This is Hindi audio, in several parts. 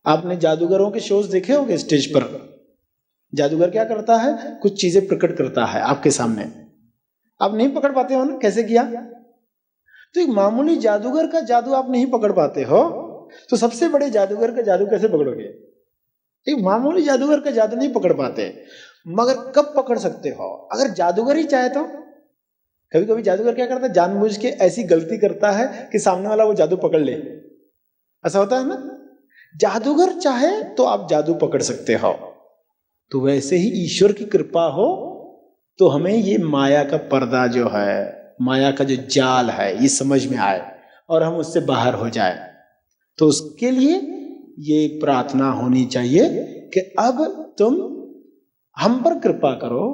आपने जादूगरों के शोज देखे होंगे स्टेज पर। जादूगर क्या करता है, कुछ चीजें प्रकट करता है आपके सामने, आप नहीं पकड़ पाते हो ना कैसे किया। तो एक मामूली जादूगर का जादू आप नहीं पकड़ पाते हो, तो सबसे बड़े जादूगर का जादू कैसे पकड़ोगे। एक मामूली जादूगर का जादू नहीं पकड़ पाते, मगर कब पकड़ सकते हो, अगर जादूगर ही चाहे तो। कभी कभी जादूगर क्या करता है, जानबूझ के ऐसी गलती करता है कि सामने वाला वो जादू पकड़ ले, ऐसा होता है ना। जादूगर चाहे तो आप जादू पकड़ सकते हो। तो वैसे ही ईश्वर की कृपा हो तो हमें ये माया का पर्दा जो है, माया का जो जाल है, ये समझ में आए और हम उससे बाहर हो जाए। तो उसके लिए ये प्रार्थना होनी चाहिए कि अब तुम हम पर कृपा करो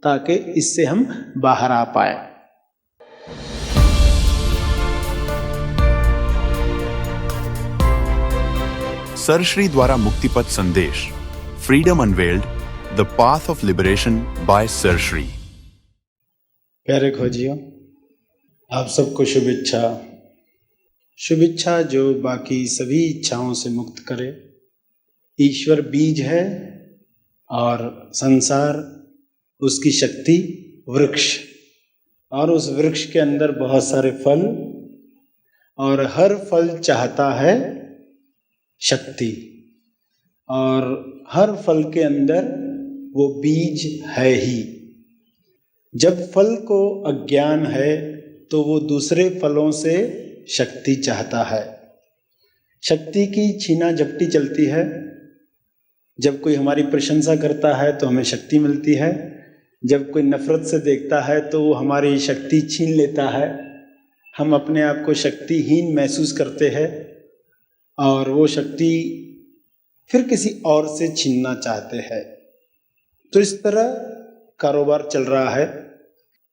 ताकि इससे हम बाहर आ पाए। सर श्री द्वारा मुक्तिपथ संदेश, freedom unveiled, the path of liberation by sir Shri. प्यारे खोजियों, आप सबको शुभेच्छा। शुभेच्छा जो बाकी सभी इच्छाओं से मुक्त करे। ईश्वर बीज है और संसार उसकी शक्ति वृक्ष, और उस वृक्ष के अंदर बहुत सारे फल, और हर फल चाहता है शक्ति, और हर फल के अंदर वो बीज है ही। जब फल को अज्ञान है तो वो दूसरे फलों से शक्ति चाहता है। शक्ति की छीना झपटी चलती है। जब कोई हमारी प्रशंसा करता है तो हमें शक्ति मिलती है, जब कोई नफरत से देखता है तो वो हमारी शक्ति छीन लेता है। हम अपने आप को शक्तिहीन महसूस करते हैं और वो शक्ति फिर किसी और से छीनना चाहते हैं। तो इस तरह कारोबार चल रहा है।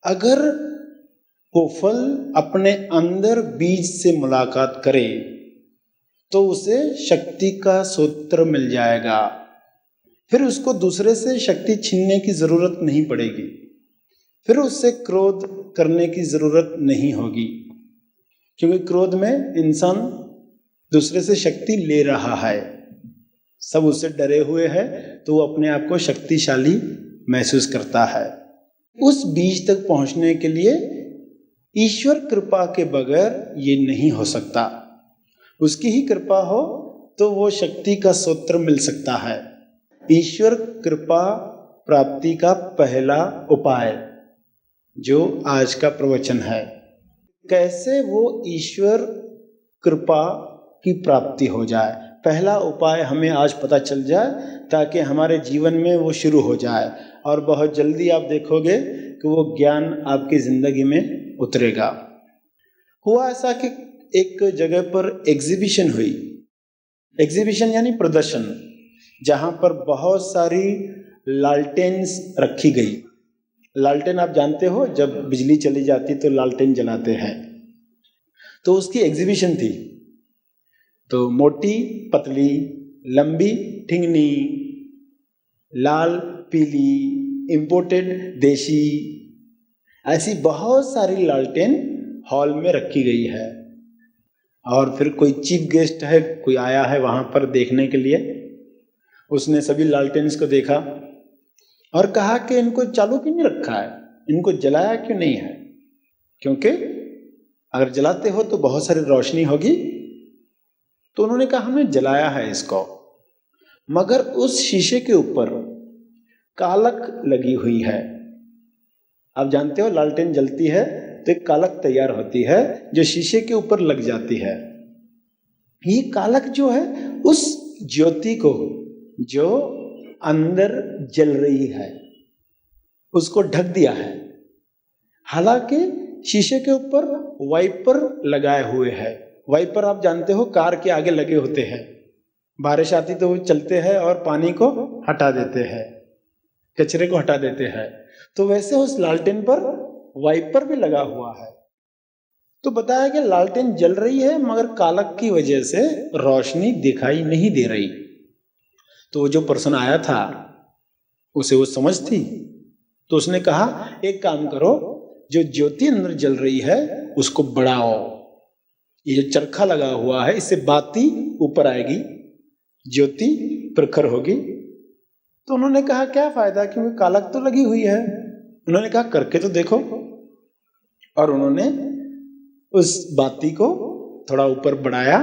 अगर वो फल अपने अंदर बीज से मुलाकात करे तो उसे शक्ति का सूत्र मिल जाएगा, फिर उसको दूसरे से शक्ति छीनने की जरूरत नहीं पड़ेगी, फिर उससे क्रोध करने की जरूरत नहीं होगी, क्योंकि क्रोध में इंसान दूसरे से शक्ति ले रहा है। सब उससे डरे हुए हैं तो वो अपने आप को शक्तिशाली महसूस करता है। उस बीज तक पहुंचने के लिए ईश्वर कृपा के बगैर ये नहीं हो सकता। उसकी ही कृपा हो तो वो शक्ति का सूत्र मिल सकता है। ईश्वर कृपा प्राप्ति का पहला उपाय जो आज का प्रवचन है, कैसे वो ईश्वर कृपा की प्राप्ति हो जाए, पहला उपाय हमें आज पता चल जाए ताकि हमारे जीवन में वो शुरू हो जाए। और बहुत जल्दी आप देखोगे कि वो ज्ञान आपकी जिंदगी में उतरेगा। हुआ ऐसा कि एक जगह पर एग्जीबिशन हुई। एग्जीबिशन यानी प्रदर्शन, जहाँ पर बहुत सारी लालटेन्स रखी गई। लालटेन आप जानते हो, जब बिजली चली जाती तो लालटेन जलाते हैं। तो उसकी एग्जीबिशन थी। तो मोटी पतली लंबी ठिंगनी, लाल पीली, इंपोर्टेड देशी, ऐसी बहुत सारी लालटेन हॉल में रखी गई है। और फिर कोई चीफ गेस्ट है, कोई आया है वहां पर देखने के लिए। उसने सभी लालटेन्स को देखा और कहा कि इनको चालू क्यों नहीं रखा है, इनको जलाया क्यों नहीं है, क्योंकि अगर जलाते हो तो बहुत सारी रोशनी होगी। तो उन्होंने कहा हमने जलाया है इसको, मगर उस शीशे के ऊपर कालक लगी हुई है। आप जानते हो लालटेन जलती है तो एक कालक तैयार होती है जो शीशे के ऊपर लग जाती है। ये कालक जो है उस ज्योति को जो अंदर जल रही है उसको ढक दिया है। हालांकि शीशे के ऊपर वाइपर लगाए हुए हैं। वाइपर आप जानते हो कार के आगे लगे होते हैं, बारिश आती तो वो चलते हैं और पानी को हटा देते हैं, कचरे को हटा देते हैं। तो वैसे उस लालटेन पर वाइपर भी लगा हुआ है। तो बताया कि लालटेन जल रही है मगर कालक की वजह से रोशनी दिखाई नहीं दे रही। तो जो पर्सन आया था उसे वो समझ थी, तो उसने कहा एक काम करो, जो ज्योति अंदर जल रही है उसको बढ़ाओ। ये जो चरखा लगा हुआ है इससे बाती ऊपर आएगी, ज्योति प्रखर होगी। तो उन्होंने कहा क्या फायदा, क्योंकि कालक तो लगी हुई है। उन्होंने कहा करके तो देखो, और उन्होंने उस बाती को थोड़ा ऊपर बढ़ाया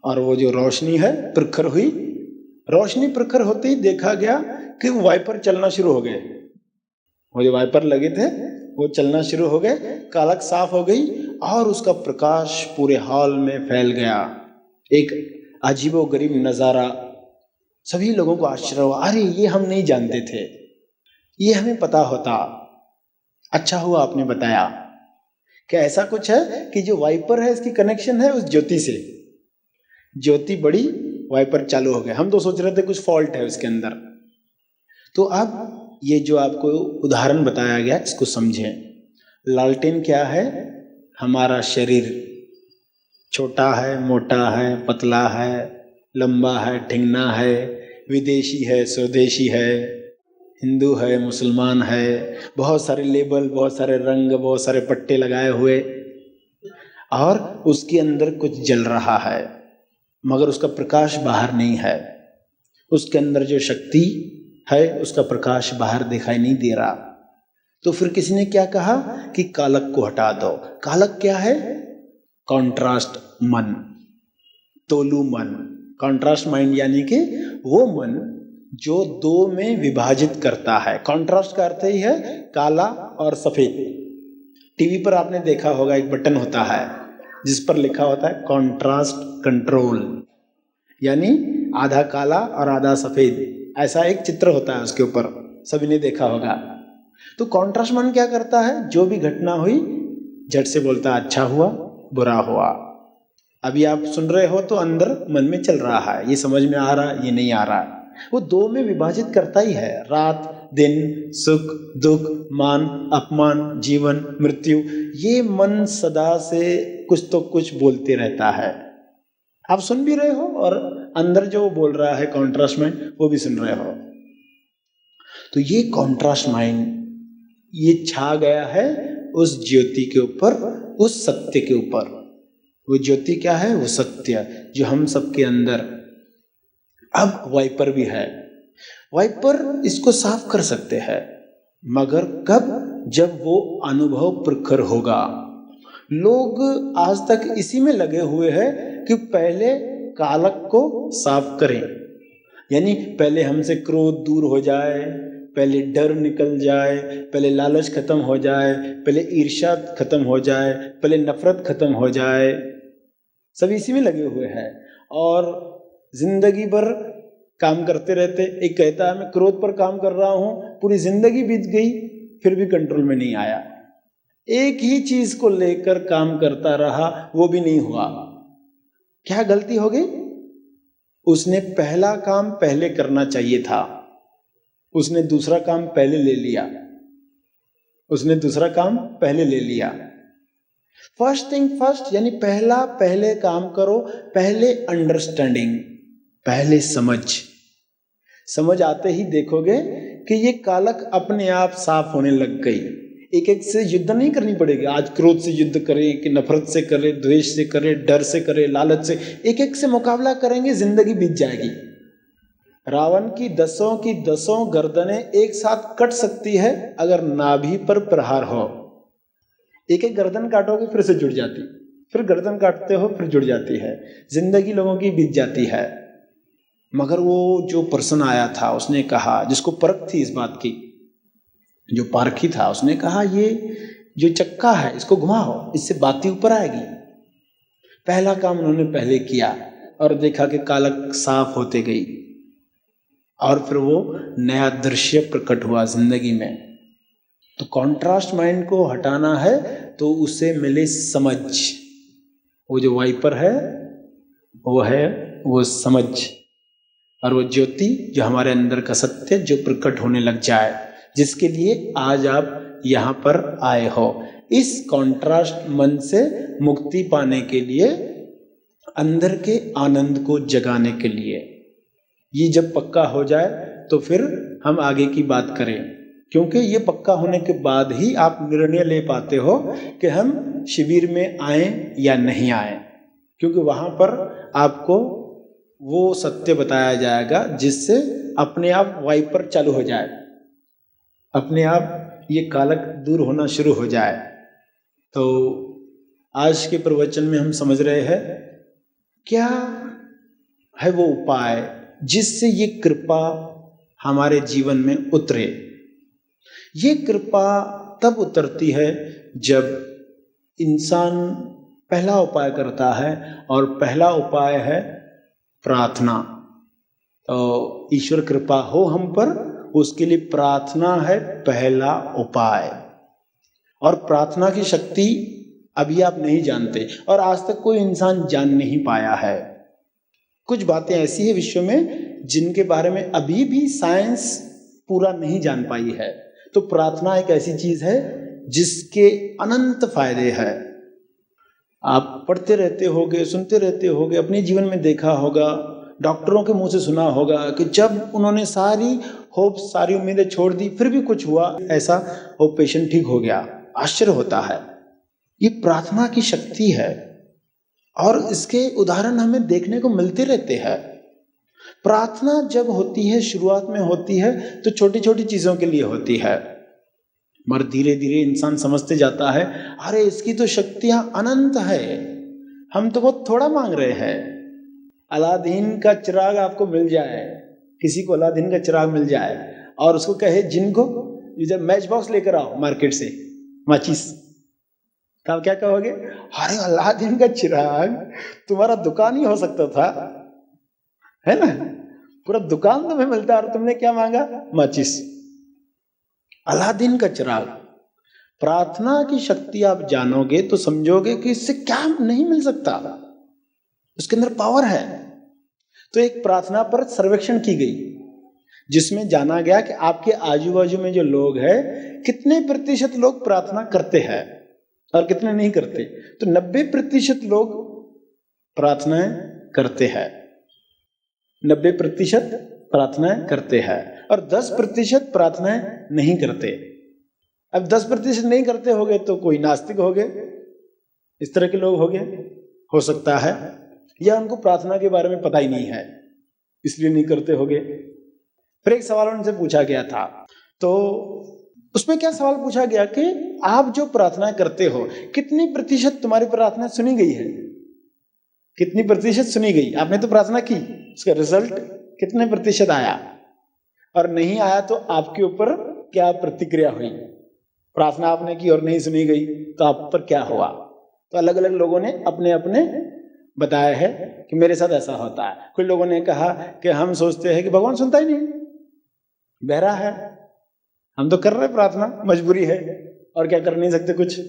और वो जो रोशनी है प्रखर हुई। रोशनी प्रखर होते ही देखा गया कि वो वाइपर चलना शुरू हो गए। वो जो वाइपर लगे थे वो चलना शुरू हो गए, कालक साफ हो गई और उसका प्रकाश पूरे हॉल में फैल गया। एक अजीबोगरीब नजारा, सभी लोगों को आश्चर्य हुआ, अरे ये हम नहीं जानते थे, ये हमें पता होता, अच्छा हुआ आपने बताया। क्या ऐसा कुछ है कि जो वाइपर है इसकी कनेक्शन है उस ज्योति से, ज्योति बड़ी वाइपर चालू हो गया। हम तो सोच रहे थे कुछ फॉल्ट है उसके अंदर। तो अब ये जो आपको उदाहरण बताया गया इसको समझें। लालटेन क्या है? हमारा शरीर छोटा है, मोटा है, पतला है, लंबा है, ठिंगना है, विदेशी है, स्वदेशी है, हिंदू है, मुसलमान है, बहुत सारे लेबल, बहुत सारे रंग, बहुत सारे पट्टे लगाए हुए, और उसके अंदर कुछ जल रहा है मगर उसका प्रकाश बाहर नहीं है। उसके अंदर जो शक्ति है उसका प्रकाश बाहर दिखाई नहीं दे रहा। तो फिर किसी ने क्या कहा कि कालक को हटा दो। कालक क्या है? कॉन्ट्रास्ट मन, तोलू मन। कॉन्ट्रास्ट माइंड यानी कि वो मन जो दो में विभाजित करता है। कॉन्ट्रास्ट का अर्थ ही है काला और सफेद। टीवी पर आपने देखा होगा एक बटन होता है जिस पर लिखा होता है कॉन्ट्रास्ट कंट्रोल, यानी आधा काला और आधा सफेद, ऐसा एक चित्र होता है उसके ऊपर, सभी ने देखा होगा। तो कॉन्ट्रास्ट मन क्या करता है? जो भी घटना हुई झट से बोलता है अच्छा हुआ, बुरा हुआ। अभी आप सुन रहे हो तो अंदर मन में चल रहा है, ये समझ में आ रहा है, ये नहीं आ रहा है। वो दो में विभाजित करता ही है, रात दिन, सुख दुख, मान अपमान, जीवन मृत्यु। ये मन सदा से कुछ तो कुछ बोलते रहता है। आप सुन भी रहे हो और अंदर जो बोल रहा है कॉन्ट्रास्ट माइंड वो भी सुन रहे हो। तो ये कॉन्ट्रास्ट माइंड ये छा गया है उस ज्योति के ऊपर, उस सत्य के ऊपर। वो ज्योति क्या है? वो सत्य जो हम सबके अंदर। अब वाइपर भी है, वाइपर इसको साफ कर सकते हैं, मगर कब? जब वो अनुभव प्रखर होगा। लोग आज तक इसी में लगे हुए हैं कि पहले कालक को साफ करें, यानी पहले हमसे क्रोध दूर हो जाए, पहले डर निकल जाए, पहले लालच खत्म हो जाए, पहले ईर्ष्या खत्म हो जाए, पहले नफरत खत्म हो जाए। सब इसी में लगे हुए हैं और जिंदगी भर काम करते रहते। एक कहता है मैं क्रोध पर काम कर रहा हूं, पूरी जिंदगी बीत गई फिर भी कंट्रोल में नहीं आया। एक ही चीज को लेकर काम करता रहा, वो भी नहीं हुआ। क्या गलती हो गई? उसने पहला काम पहले करना चाहिए था, उसने दूसरा काम पहले ले लिया, उसने दूसरा काम पहले ले लिया। फर्स्ट थिंग फर्स्ट, यानी पहला पहले काम करो, पहले अंडरस्टैंडिंग, पहले समझ आते ही देखोगे कि ये कालक अपने आप साफ होने लग गई। एक एक से युद्ध नहीं करनी पड़ेगी। आज क्रोध से युद्ध करें कि नफरत से करें, द्वेष से करें, डर से करें, लालच से, एक एक से मुकाबला करेंगे, जिंदगी बीत जाएगी। रावण की दसों गर्दनें एक साथ कट सकती है अगर नाभि पर प्रहार हो। एक एक गर्दन काटोगे फिर से जुड़ जाती, फिर गर्दन काटते हो फिर जुड़ जाती है, जिंदगी लोगों की बीत जाती है। मगर वो जो पर्सन आया था उसने कहा, जिसको परख थी इस बात की, जो पारखी था, उसने कहा ये जो चक्का है इसको घुमाओ, इससे बाती ऊपर आएगी। पहला काम उन्होंने पहले किया और देखा कि कालक साफ होते गई और फिर वो नया दृश्य प्रकट हुआ जिंदगी में। तो कॉन्ट्रास्ट माइंड को हटाना है तो उसे मिले समझ। वो जो वाइपर है वो है वो समझ, और वो ज्योति जो हमारे अंदर का सत्य जो प्रकट होने लग जाए, जिसके लिए आज आप यहाँ पर आए हो। इस कॉन्ट्रास्ट मन से मुक्ति पाने के लिए, अंदर के आनंद को जगाने के लिए। ये जब पक्का हो जाए तो फिर हम आगे की बात करें, क्योंकि ये पक्का होने के बाद ही आप निर्णय ले पाते हो कि हम शिविर में आए या नहीं आए। क्योंकि वहाँ पर आपको वो सत्य बताया जाएगा जिससे अपने आप वाइपर चालू हो जाए, अपने आप ये कालक दूर होना शुरू हो जाए। तो आज के प्रवचन में हम समझ रहे हैं क्या है वो उपाय जिससे ये कृपा हमारे जीवन में उतरे। ये कृपा तब उतरती है जब इंसान पहला उपाय करता है, और पहला उपाय है प्रार्थना। तो ईश्वर कृपा हो हम पर, उसके लिए प्रार्थना है पहला उपाय। और प्रार्थना की शक्ति अभी आप नहीं जानते, और आज तक कोई इंसान जान नहीं पाया है। कुछ बातें ऐसी है विश्व में जिनके बारे में अभी भी साइंस पूरा नहीं जान पाई है। तो प्रार्थना एक ऐसी चीज है जिसके अनंत फायदे हैं। आप पढ़ते रहते होगे, सुनते रहते होगे, अपने जीवन में देखा होगा, डॉक्टरों के मुंह से सुना होगा कि जब उन्होंने सारी होप, सारी उम्मीदें छोड़ दी, फिर भी कुछ हुआ ऐसा, वो पेशेंट ठीक हो गया। आश्चर्य होता है। ये प्रार्थना की शक्ति है, और इसके उदाहरण हमें देखने को मिलते रहते हैं। प्रार्थना जब होती है, शुरुआत में होती है, तो छोटी छोटी चीजों के लिए होती है, मगर धीरे धीरे इंसान समझते जाता है अरे इसकी तो शक्तियां अनंत है, हम तो बहुत थोड़ा मांग रहे हैं। अलादीन का चिराग आपको मिल जाए, किसी को अलादीन का चिराग मिल जाए और उसको कहे जिनको जब मैच बॉक्स लेकर आओ मार्केट से, माचिस, तब क्या कहोगे? अरे अलादीन का चिराग तुम्हारा दुकान ही हो सकता था, है ना? पूरा दुकान तुम्हें मिलता और तुमने क्या मांगा? माचिस। अलादीन का चिराग। प्रार्थना की शक्ति आप जानोगे तो समझोगे कि इससे क्या नहीं मिल सकता, उसके अंदर पावर है। तो एक प्रार्थना पर सर्वेक्षण की गई जिसमें जाना गया कि आपके आजू बाजू में जो लोग हैं, कितने प्रतिशत लोग प्रार्थना करते हैं और कितने नहीं करते। तो 90% लोग प्रार्थनाएं करते हैं, 90% प्रार्थनाएं करते हैं, और 10% प्रार्थनाएं नहीं करते। अब 10% नहीं करते होगे तो कोई नास्तिक हो गए, इस तरह के लोग हो गए, हो सकता है, या उनको प्रार्थना के बारे में पता ही नहीं है इसलिए नहीं करते होगे। फिर एक सवाल उनसे पूछा गया था, तो उसमें क्या सवाल पूछा गया कि आप जो प्रार्थना करते हो, कितनी प्रतिशत तुम्हारी प्रार्थना सुनी गई है? कितनी प्रतिशत सुनी गई? आपने तो प्रार्थना की, उसका रिजल्ट कितने प्रतिशत आया? और नहीं आया तो आपके ऊपर क्या प्रतिक्रिया हुई? प्रार्थना आपने की और नहीं सुनी गई तो आप पर क्या हुआ? तो अलग अलग लोगों ने अपने अपने बताया है कि मेरे साथ ऐसा होता है। कुछ लोगों ने कहा कि हम सोचते हैं कि भगवान सुनता ही नहीं, बहरा है, हम तो कर रहे प्रार्थना, मजबूरी है और क्या कर नहीं सकते, कुछ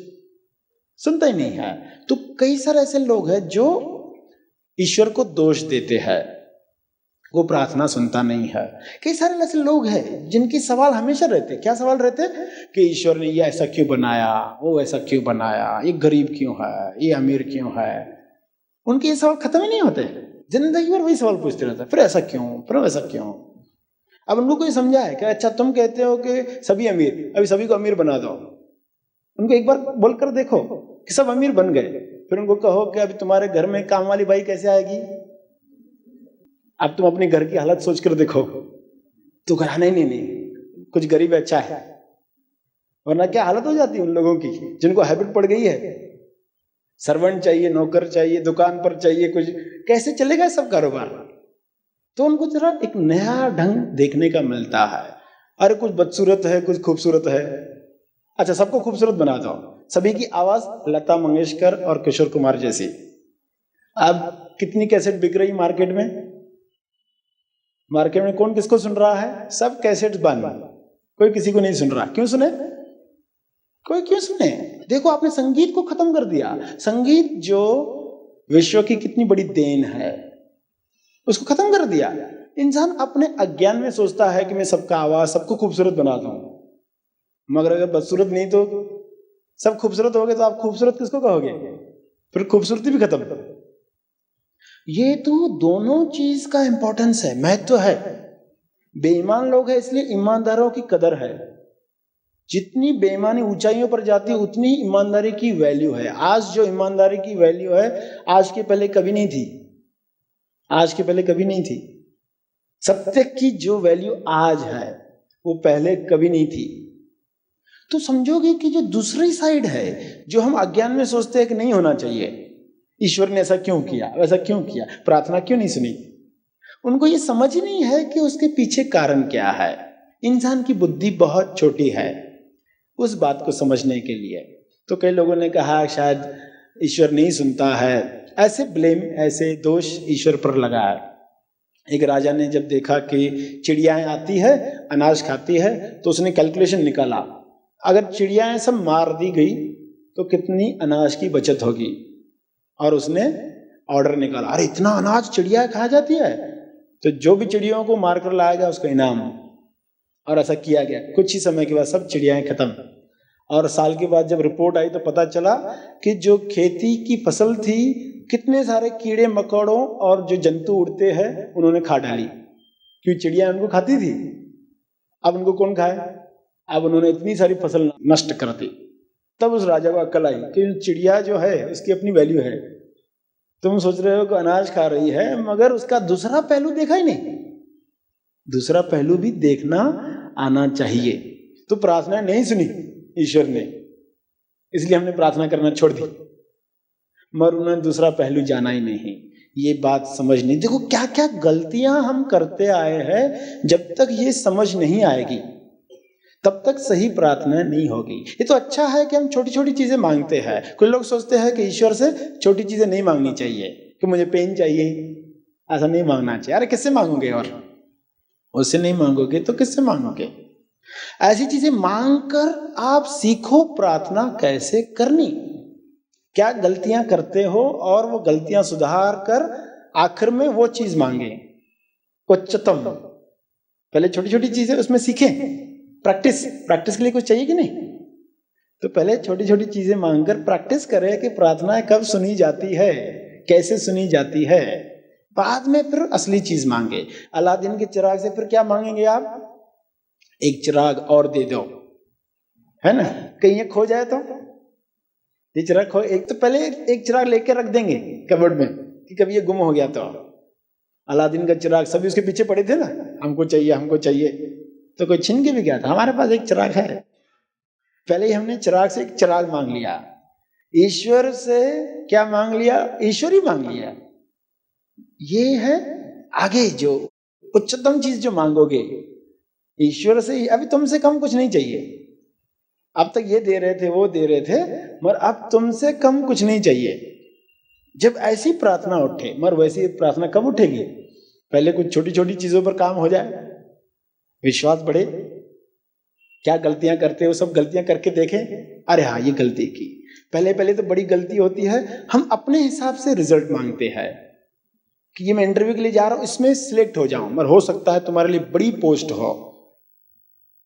सुनता ही नहीं है। तो कई सारे ऐसे लोग हैं जो ईश्वर को दोष देते हैं, वो प्रार्थना सुनता नहीं है। कई सारे ऐसे लोग हैं जिनके सवाल हमेशा रहते, क्या सवाल रहते कि ईश्वर ने ये ऐसा क्यों बनाया, वो ऐसा क्यों बनाया, ये गरीब क्यों है, ये अमीर क्यों है। उनके ये सवाल खत्म ही नहीं होते, जिंदगी भर वही सवाल पूछते रहते, फिर ऐसा क्यों, फिर वैसा क्यों। अब उनको कोई समझा है कि अच्छा तुम कहते हो कि सभी अमीर, अभी सभी को अमीर बना दो। उनको एक बार बोलकर देखो कि सब अमीर बन गए, फिर उनको कहो कि अभी तुम्हारे घर में काम वाली बाई कैसे आएगी। अब तुम अपने घर की हालत सोच कर देखो तो कहा नहीं, कुछ गरीब अच्छा है, वरना क्या हालत हो जाती है उन लोगों की जिनको हैबिट पड़ गई है, सर्वेंट चाहिए, नौकर चाहिए, दुकान पर चाहिए, कुछ कैसे चलेगा सब कारोबार। तो उनको जरा एक नया ढंग देखने का मिलता है। अरे कुछ बदसूरत है, कुछ खूबसूरत है, अच्छा सबको खूबसूरत बना दो, सभी की आवाज लता मंगेशकर और किशोर कुमार जैसी। अब कितनी कैसेट बिक रही मार्केट में, मार्केट में कौन किसको सुन रहा है? सब कैसेट बंद, कोई किसी को नहीं सुन रहा। क्यों सुने? कोई क्यों सुने? देखो आपने संगीत को खत्म कर दिया। संगीत जो विश्व की कितनी बड़ी देन है, उसको खत्म कर दिया। इंसान अपने अज्ञान में सोचता है कि मैं सबका आवाज, सबको खूबसूरत बना दूं, मगर अगर बदसूरत नहीं तो सब खूबसूरत हो गए तो आप खूबसूरत किसको कहोगे? फिर खूबसूरती भी खत्म। ये तो दोनों चीज का इंपॉर्टेंस है, महत्व है। बेईमान लोग हैं इसलिए ईमानदारों की कदर है। जितनी बेईमानी ऊंचाइयों पर जाती है उतनी ईमानदारी की वैल्यू है। आज जो ईमानदारी की वैल्यू है, आज के पहले कभी नहीं थी। आज के पहले कभी नहीं थी। सत्य की जो वैल्यू आज है वो पहले कभी नहीं थी। तो समझोगे कि जो दूसरी साइड है, जो हम अज्ञान में सोचते हैं कि नहीं होना चाहिए, ईश्वर ने ऐसा क्यों किया, वैसा क्यों किया, प्रार्थना क्यों नहीं सुनी, उनको ये समझ ही नहीं है कि उसके पीछे कारण क्या है। इंसान की बुद्धि बहुत छोटी है उस बात को समझने के लिए। तो कई लोगों ने कहा शायद ईश्वर नहीं सुनता है, ऐसे ब्लेम, ऐसे दोष ईश्वर पर लगाया। एक राजा ने जब देखा कि चिड़ियाएं आती है, अनाज खाती है, तो उसने कैलकुलेशन निकाला, अगर चिड़ियाएं सब मार दी गई तो कितनी अनाज की बचत होगी। और उसने ऑर्डर निकाला, अरे इतना अनाज चिड़िया खा जाती है, तो जो भी चिड़ियों को मार कर लाएगा उसको इनाम। और ऐसा किया गया। कुछ ही समय के बाद सब चिड़ियाएं खत्म। और साल के बाद जब रिपोर्ट आई तो पता चला कि जो खेती की फसल थी, कितने सारे कीड़े मकोड़ों और जो जंतु उड़ते हैं उन्होंने खा डाली, क्योंकि चिड़िया उनको खाती थी। अब उनको कौन खाए, अब उन्होंने इतनी सारी फसल नष्ट कर दी। तब उस राजा को अक्ल आई कि चिड़िया जो है उसकी अपनी वैल्यू है। तुम सोच रहे हो कि अनाज खा रही है, मगर उसका दूसरा पहलू देखा ही नहीं। दूसरा पहलू भी देखना आना चाहिए। तो प्रार्थना नहीं सुनी ईश्वर ने, इसलिए हमने प्रार्थना करना छोड़ दी, मगर उन्होंने दूसरा पहलू जाना ही नहीं। ये बात समझनी, देखो क्या क्या गलतियां हम करते आए हैं। जब तक ये समझ नहीं आएगी तब तक सही प्रार्थना नहीं होगी। ये तो अच्छा है कि हम छोटी छोटी चीजें मांगते हैं। कुछ लोग सोचते हैं कि ईश्वर से छोटी चीजें नहीं मांगनी चाहिए, कि मुझे पेन चाहिए, ऐसा नहीं मांगना चाहिए। अरे किससे मांगोगे, और उससे नहीं मांगोगे तो किससे मांगोगे। ऐसी चीजें मांगकर आप सीखो प्रार्थना कैसे करनी, क्या गलतियां करते हो और वो गलतियां सुधार कर आखिर में वो चीज मांगे उच्चतम। पहले छोटी छोटी चीजें उसमें सीखें। प्रैक्टिस के लिए कुछ चाहिए कि नहीं, तो पहले छोटी छोटी चीजें मांगकर प्रैक्टिस करें कि प्रार्थना कब सुनी जाती है, कैसे सुनी जाती है। बाद में फिर असली चीज मांगे। अलादीन के चिराग से फिर क्या मांगेंगे आप, एक चिराग और दे दो, है ना, कहीं ये खो जाए तो ये चिराग खो, एक तो पहले एक चिराग लेके रख देंगे कबर्ड में कि कभी ये गुम हो गया तो। अलादीन का चिराग सभी उसके पीछे पड़े थे ना, हमको चाहिए हमको चाहिए, तो कोई छीन के भी गया था, हमारे पास एक चिराग है। पहले ही हमने चिराग से एक चिराग मांग लिया। ईश्वर से क्या मांग लिया, ईश्वर ही मांग लिया। ये है आगे जो उच्चतम चीज जो मांगोगे ईश्वर से ही। अभी तुमसे कम कुछ नहीं चाहिए, अब तक ये दे रहे थे वो दे रहे थे, मगर अब तुमसे कम कुछ नहीं चाहिए। जब ऐसी प्रार्थना उठे, मगर वैसी प्रार्थना कब उठेगी, पहले कुछ छोटी छोटी चीजों पर काम हो जाए, विश्वास बढ़े। क्या गलतियां करते हो, सब गलतियां करके देखें, अरे हाँ ये गलती की। पहले पहले तो बड़ी गलती होती है, हम अपने हिसाब से रिजल्ट मांगते हैं कि ये मैं इंटरव्यू के लिए जा रहा हूं, इसमें सिलेक्ट हो जाऊं, मगर हो सकता है तुम्हारे लिए बड़ी पोस्ट हो,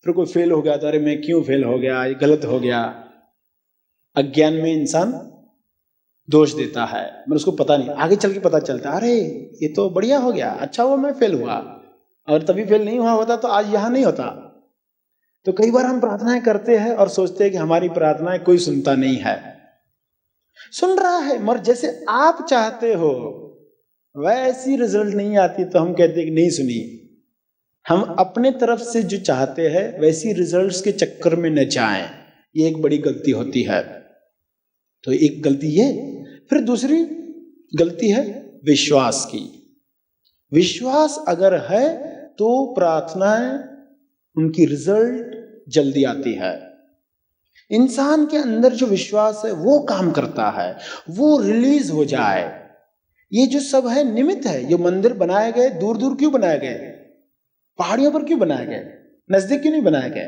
फिर कोई फेल हो गया तो अरे मैं क्यों फेल हो गया, ये गलत हो गया। अज्ञान में इंसान दोष देता है, मगर उसको पता नहीं, आगे चल के पता चलता है अरे ये तो बढ़िया हो गया, अच्छा हुआ मैं फेल हुआ, और तभी फेल नहीं हुआ होता तो आज यहां नहीं होता। तो कई बार हम प्रार्थनाएं करते हैं और सोचते हैं कि हमारी प्रार्थनाएं कोई सुनता नहीं है। सुन रहा है, मगर जैसे आप चाहते हो वैसी रिजल्ट नहीं आती तो हम कहते हैं कि नहीं सुनी। हम अपने तरफ से जो चाहते हैं वैसी रिजल्ट्स के चक्कर में न जाएं, ये एक बड़ी गलती होती है। तो एक गलती ये, फिर दूसरी गलती है विश्वास की। विश्वास अगर है तो प्रार्थनाएं उनकी रिजल्ट जल्दी आती है। इंसान के अंदर जो विश्वास है वो काम करता है, वो रिलीज हो जाए। ये जो सब है निमित्त है। जो मंदिर बनाए गए दूर दूर क्यों बनाए गए, पहाड़ियों पर क्यों बनाए गए, नजदीक क्यों नहीं बनाए गए?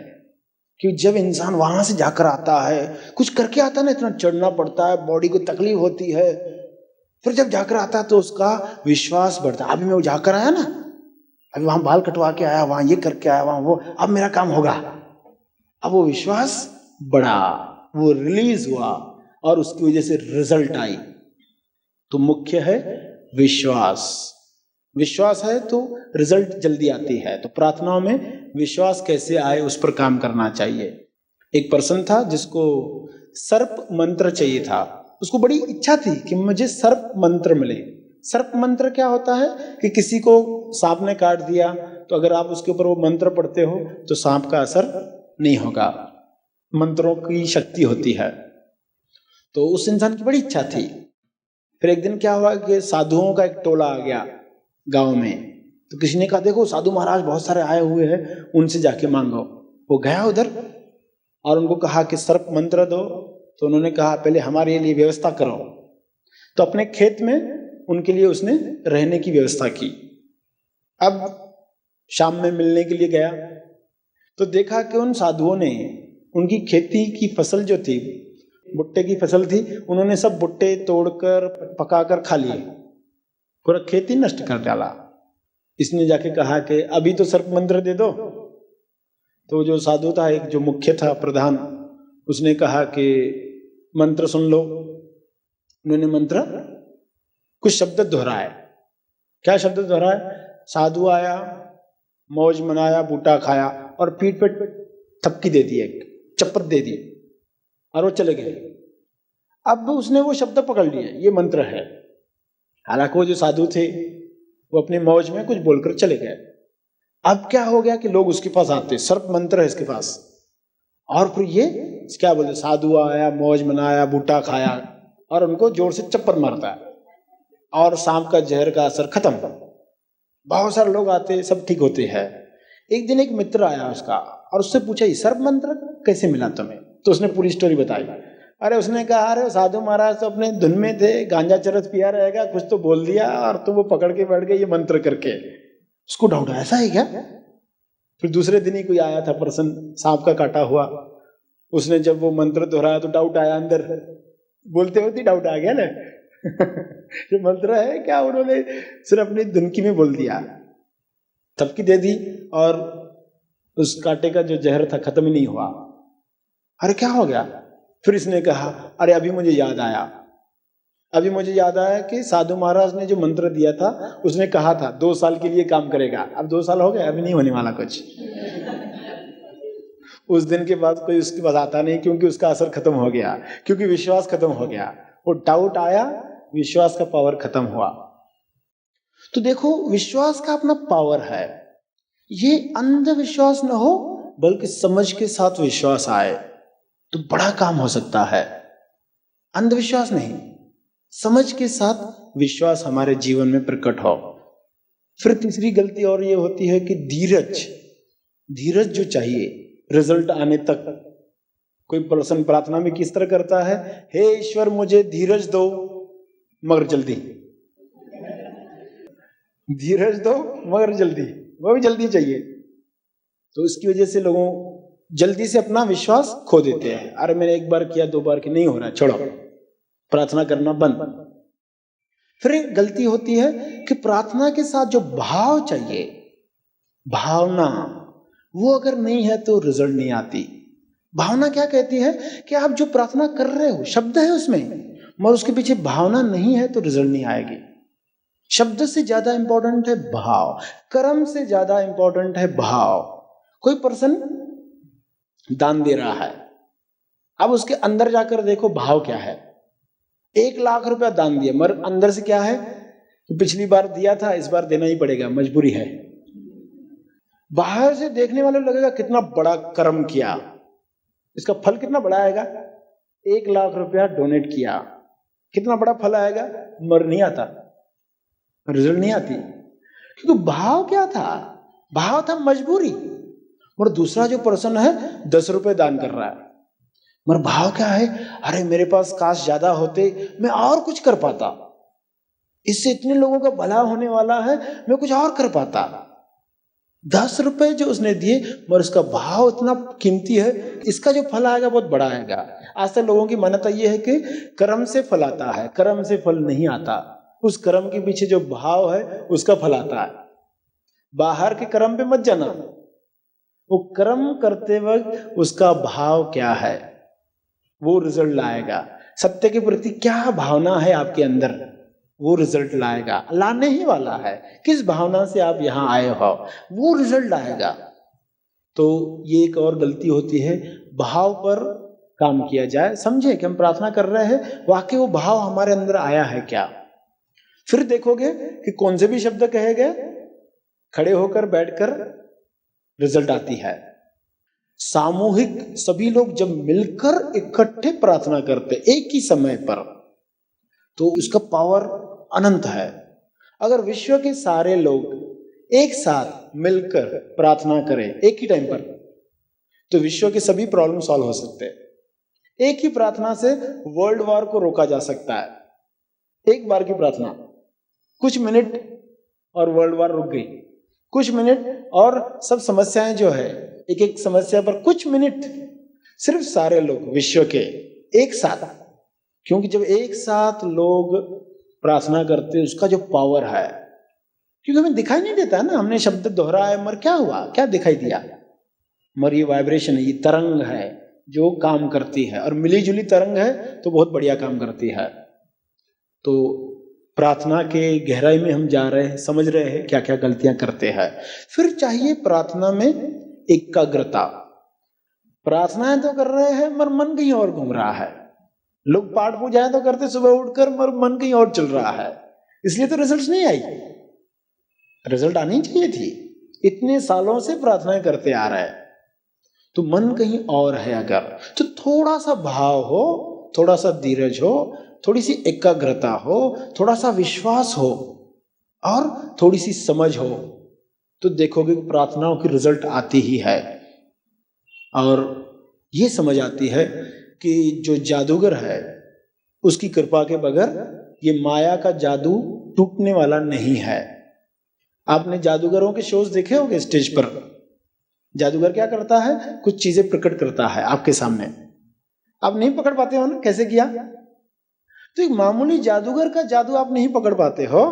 क्योंकि जब इंसान वहां से जाकर आता है, कुछ करके आता है ना, इतना चढ़ना पड़ता है, बॉडी को तकलीफ होती है, फिर जब जाकर आता है तो उसका विश्वास बढ़ता है। अभी मैं वो जाकर आया ना, अभी वहां बाल कटवा के आया, वहां ये करके आया, वहां वो, अब मेरा काम होगा। अब वो विश्वास बढ़ा, वो रिलीज हुआ और उसकी वजह से रिजल्ट आई। तो मुख्य है विश्वास। विश्वास है तो रिजल्ट जल्दी आती है। तो प्रार्थनाओं में विश्वास कैसे आए उस पर काम करना चाहिए। एक पर्सन था जिसको सर्प मंत्र चाहिए था, उसको बड़ी इच्छा थी कि मुझे सर्प मंत्र मिले। सर्प मंत्र क्या होता है कि किसी को सांप ने काट दिया तो अगर आप उसके ऊपर वो मंत्र पढ़ते हो तो सांप का असर नहीं होगा। मंत्रों की शक्ति होती है। तो उस इंसान की बड़ी इच्छा थी। फिर एक दिन क्या हुआ कि साधुओं का एक टोला आ गया गांव में। तो किसी ने कहा देखो साधु महाराज बहुत सारे आए हुए हैं, उनसे जाके मांगो। वो गया उधर और उनको कहा कि सर्प मंत्र दो। तो उन्होंने कहा पहले हमारे लिए व्यवस्था करो। तो अपने खेत में उनके लिए उसने रहने की व्यवस्था की। अब शाम में मिलने के लिए गया तो देखा कि उन साधुओं ने उनकी खेती की फसल जो थी, भुट्टे की फसल थी, उन्होंने सब भुट्टे तोड़कर पकाकर खा लिए, पूरा खेती नष्ट कर डाला। इसने जाके कहा कि अभी तो सर्प मंत्र दे दो। तो जो साधु था, एक जो मुख्य था प्रधान, उसने कहा कि मंत्र सुन लो। उन्होंने मंत्र कुछ शब्द दोहराए। क्या शब्द दोहराए? साधु आया, मौज मनाया, बूटा खाया और पीठ पे थपकी दे दी, एक चप्पत दे दी और वो चले गए। अब उसने वो शब्द पकड़ लिए, ये मंत्र है। हालांकि वो जो साधु थे वो अपने मौज में कुछ बोलकर चले गए। अब क्या हो गया कि लोग उसके पास आते, सर्प मंत्र है इसके पास, और फिर ये क्या बोलते, साधु आया, मौज मनाया, बूटा खाया, और उनको जोर से चप्पल मारता है और सांप का जहर का असर खत्म। बहुत सारे लोग आते, सब ठीक होते हैं। एक दिन एक मित्र आया उसका और उससे पूछा ये सर्प मंत्र कैसे मिला तुम्हें? तो उसने पूरी स्टोरी बताई। अरे उसने कहा अरे साधु महाराज तो अपने धुन में थे, गांजा चरस पिया रहेगा, कुछ तो बोल दिया और तुम वो पकड़ के बैठ गए ये मंत्र करके। उसको डाउट आया ऐसा है क्या? फिर दूसरे दिन ही कोई आया था पर्सन, सांप का काटा हुआ। उसने जब वो मंत्र दोहराया तो डाउट आया अंदर, बोलते होते डाउट आ गया ना ये मंत्र है क्या? उन्होंने सिर्फ अपनी धुनकी में बोल दिया, थपकी दे दी और उस कांटे का जो जहर था खत्म ही नहीं हुआ। अरे क्या हो गया? फिर इसने कहा अरे अभी मुझे याद आया कि साधु महाराज ने जो मंत्र दिया था उसने कहा था 2 साल के लिए काम करेगा। अब 2 साल हो गए, अभी नहीं होने वाला कुछ। उस दिन के बाद कोई उसके पास आता नहीं, क्योंकि उसका असर खत्म हो गया, क्योंकि विश्वास खत्म हो गया। वो डाउट आया, विश्वास का पावर खत्म हुआ। तो देखो विश्वास का अपना पावर है। ये अंधविश्वास न हो बल्कि समझ के साथ विश्वास आए तो बड़ा काम हो सकता है। अंधविश्वास नहीं, समझ के साथ विश्वास हमारे जीवन में प्रकट हो। फिर तीसरी गलती और ये होती है कि धीरज जो चाहिए रिजल्ट आने तक। कोई पर्सन प्रार्थना में किस तरह करता है, हे ईश्वर मुझे धीरज दो मगर जल्दी, धीरज दो मगर जल्दी, वो भी जल्दी चाहिए। तो इसकी वजह से लोगों जल्दी से अपना विश्वास खो देते हैं। अरे मैंने 1 बार किया, 2 बार किया, नहीं हो रहा, छोड़ो, प्रार्थना करना बंद। फिर एक गलती होती है कि प्रार्थना के साथ जो भाव चाहिए, भावना, वो अगर नहीं है तो रिजल्ट नहीं आती। भावना क्या कहती है कि आप जो प्रार्थना कर रहे हो शब्द है उसमें, मगर उसके पीछे भावना नहीं है तो रिजल्ट नहीं आएगी। शब्द से ज्यादा इंपॉर्टेंट है भाव, कर्म से ज्यादा इंपॉर्टेंट है भाव। कोई पर्सन दान दे रहा है, अब उसके अंदर जाकर देखो भाव क्या है। 1 लाख रुपया दान दिया, मगर अंदर से क्या है कि पिछली बार दिया था, इस बार देना ही पड़ेगा, मजबूरी है। बाहर से देखने वाले लगेगा कितना बड़ा कर्म किया, इसका फल कितना बड़ा आएगा। 1 लाख रुपया डोनेट किया, कितना बड़ा फल आएगा, मगर नहीं आता, रिजल्ट नहीं आती। क्योंकि भाव क्या था? भाव था मजबूरी। और दूसरा जो पर्सन है 10 रुपए दान कर रहा है, मगर भाव क्या है, अरे मेरे पास काश ज्यादा होते, मैं और कुछ कर पाता, इससे इतने लोगों का भला होने वाला है, मैं कुछ और कर पाता। 10 रुपए जो उसने दिए, मगर उसका भाव इतना कीमती है, इसका जो फल आएगा बहुत बड़ा आएगा। आज तक लोगों की मान्यता यह है कि कर्म से फल आता है, कर्म से फल नहीं आता। उस कर्म के पीछे जो भाव है उसका फल आता है। बाहर के कर्म पे मत जाना, वो कर्म करते वक्त उसका भाव क्या है वो रिजल्ट लाएगा। सत्य के प्रति क्या भावना है आपके अंदर, वो रिजल्ट लाएगा, लाने ही वाला है। किस भावना से आप यहाँ आए हो वो रिजल्ट लाएगा। तो ये एक और गलती होती है, भाव पर काम किया जाए। समझे कि हम प्रार्थना कर रहे हैं, वाकई वो भाव हमारे अंदर आया है क्या। फिर देखोगे कि कौन से भी शब्द कहे गए, खड़े होकर बैठकर रिजल्ट आती है। सामूहिक सभी लोग जब मिलकर इकट्ठे प्रार्थना करते एक ही समय पर, तो उसका पावर अनंत है। अगर विश्व के सारे लोग एक साथ मिलकर प्रार्थना करें एक ही टाइम पर, तो विश्व के सभी प्रॉब्लम सॉल्व हो सकते हैं। एक ही प्रार्थना से वर्ल्ड वॉर को रोका जा सकता है। एक बार की प्रार्थना, कुछ मिनट और वर्ल्ड वॉर रुक गई, कुछ मिनट और सब समस्याएं जो है, एक एक समस्या पर कुछ मिनट, सिर्फ सारे लोग विश्व के एक साथ, क्योंकि जब एक साथ लोग प्रार्थना करते हैं उसका जो पावर है, क्योंकि हमें दिखाई नहीं देता है ना, हमने शब्द दोहराया मगर क्या हुआ, क्या दिखाई दिया, मगर ये वाइब्रेशन है, ये तरंग है जो काम करती है, और मिली जुली तरंग है तो बहुत बढ़िया काम करती है। तो प्रार्थना के गहराई में हम जा रहे हैं, समझ रहे हैं क्या क्या गलतियां करते हैं। फिर चाहिए प्रार्थना में एकाग्रता। प्रार्थनाएं तो कर रहे हैं मगर मन कहीं और घूम रहा है। लोग पाठ पूजाएं तो करते सुबह उठकर, मगर मन कहीं और चल रहा है, इसलिए तो रिजल्ट नहीं आई। रिजल्ट आनी चाहिए थी, इतने सालों से प्रार्थनाएं करते आ रहे हैं, तो मन कहीं और है। अगर तो थोड़ा सा भाव हो, थोड़ा सा धीरज हो, थोड़ी सी एकाग्रता हो, थोड़ा सा विश्वास हो और थोड़ी सी समझ हो, तो देखोगे कि प्रार्थनाओं की रिजल्ट आती ही है। और ये समझ आती है कि जो जादूगर है उसकी कृपा के बगैर ये माया का जादू टूटने वाला नहीं है। आपने जादूगरों के शोज देखे होंगे, स्टेज पर जादूगर क्या करता है, कुछ चीजें प्रकट करता है आपके सामने, आप नहीं पकड़ पाते हो ना कैसे किया। तो एक मामूली जादूगर का जादू आप नहीं पकड़ पाते हो,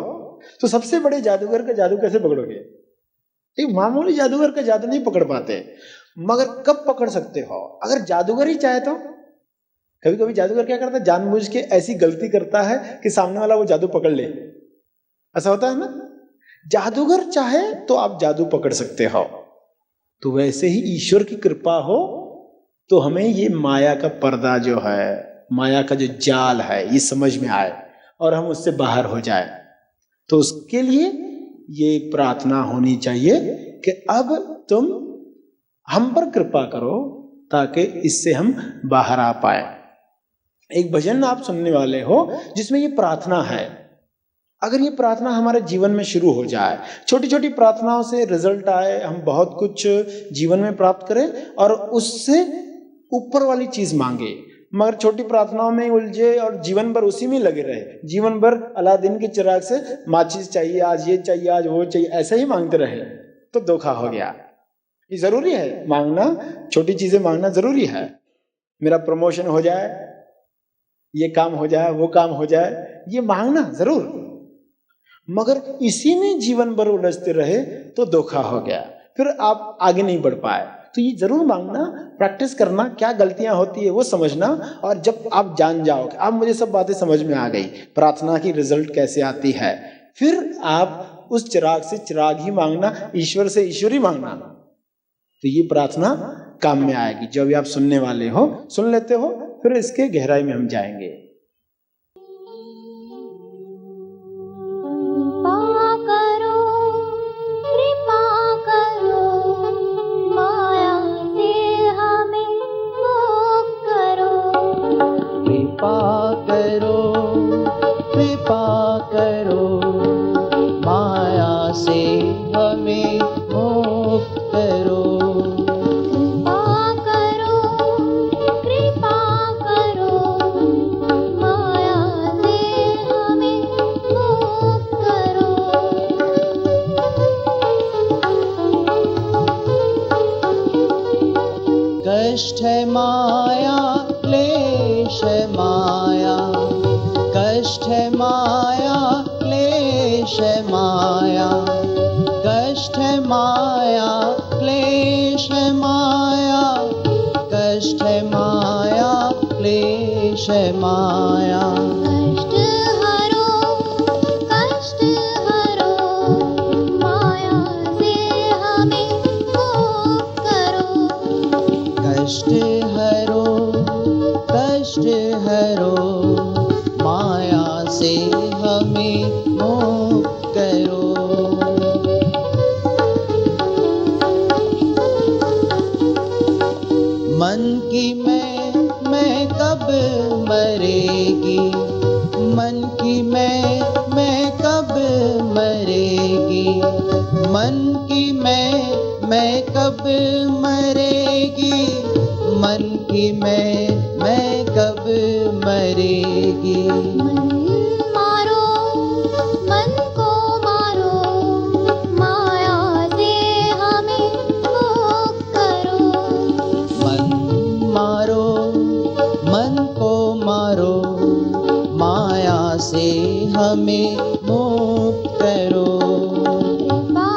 तो सबसे बड़े जादूगर का जादू कैसे पकड़ोगे। एक मामूली जादूगर का जादू नहीं पकड़ पाते, मगर कब पकड़ सकते हो, अगर जादूगर ही चाहे तो। कभी कभी जादूगर क्या करता है, जानबूझ के ऐसी गलती करता है कि सामने वाला वो जादू पकड़ ले, ऐसा होता है ना। जादूगर चाहे तो आप जादू पकड़ सकते हो, तो वैसे ही ईश्वर की कृपा हो तो हमें ये माया का पर्दा जो है, माया का जो जाल है, ये समझ में आए और हम उससे बाहर हो जाए। तो उसके लिए ये प्रार्थना होनी चाहिए कि अब तुम हम पर कृपा करो ताकि इससे हम बाहर आ पाए। एक भजन आप सुनने वाले हो जिसमें ये प्रार्थना है। अगर ये प्रार्थना हमारे जीवन में शुरू हो जाए, छोटी छोटी प्रार्थनाओं से रिजल्ट आए, हम बहुत कुछ जीवन में प्राप्त करें और उससे ऊपर वाली चीज मांगे, मगर छोटी प्रार्थनाओं में उलझे और जीवन भर उसी में लगे रहे, जीवन भर अलादीन के चिराग से माचिस चाहिए, आज ये चाहिए, आज वो चाहिए, ऐसे ही मांगते रहे तो धोखा हो गया। ये जरूरी है मांगना, छोटी चीजें मांगना जरूरी है। मेरा प्रमोशन हो जाए, ये काम हो जाए, वो काम हो जाए, ये मांगना जरूर, मगर इसी में जीवन भर उलझते रहे तो धोखा हो गया, फिर आप आगे नहीं बढ़ पाए। तो ये जरूर मांगना, प्रैक्टिस करना, क्या गलतियां होती है वो समझना, और जब आप जान जाओगे, अब मुझे सब बातें समझ में आ गई, प्रार्थना की रिजल्ट कैसे आती है, फिर आप उस चिराग से चिराग ही मांगना, ईश्वर से ईश्वर ही मांगना, तो ये प्रार्थना काम में आएगी। जो भी आप सुनने वाले हो, सुन लेते हो, फिर इसके गहराई में हम जाएंगे। कष्ट है माया, क्लेश है माया, कष्ट है माया, क्लेश है माया, कष्ट है माया, क्लेश है माया, कष्ट है माया, क्लेश है माया। कष्ट हरो, कष्ट हरो, माया से हमें मन की मैं कब मरेगी, मन की मैं कब मरेगी। मारो मन को मारो, माया से हमें मुक्त करो। मन मारो, मन को मारो, माया से हमें मुक्त करो। कृपा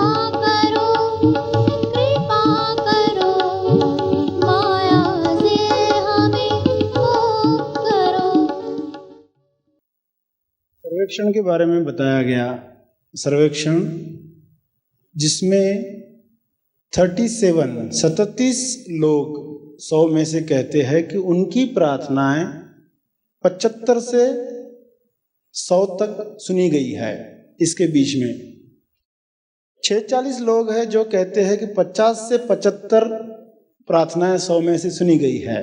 करो, माया से हमें मुक्त करो। सर्वेक्षण के बारे में बताया गया। सर्वेक्षण जिसमें 37 लोग 100 में से कहते हैं कि उनकी प्रार्थनाएं 75 से 100 तक सुनी गई है। इसके बीच में 46 लोग हैं जो कहते हैं कि 50 से 75 प्रार्थनाएं 100 में से सुनी गई है।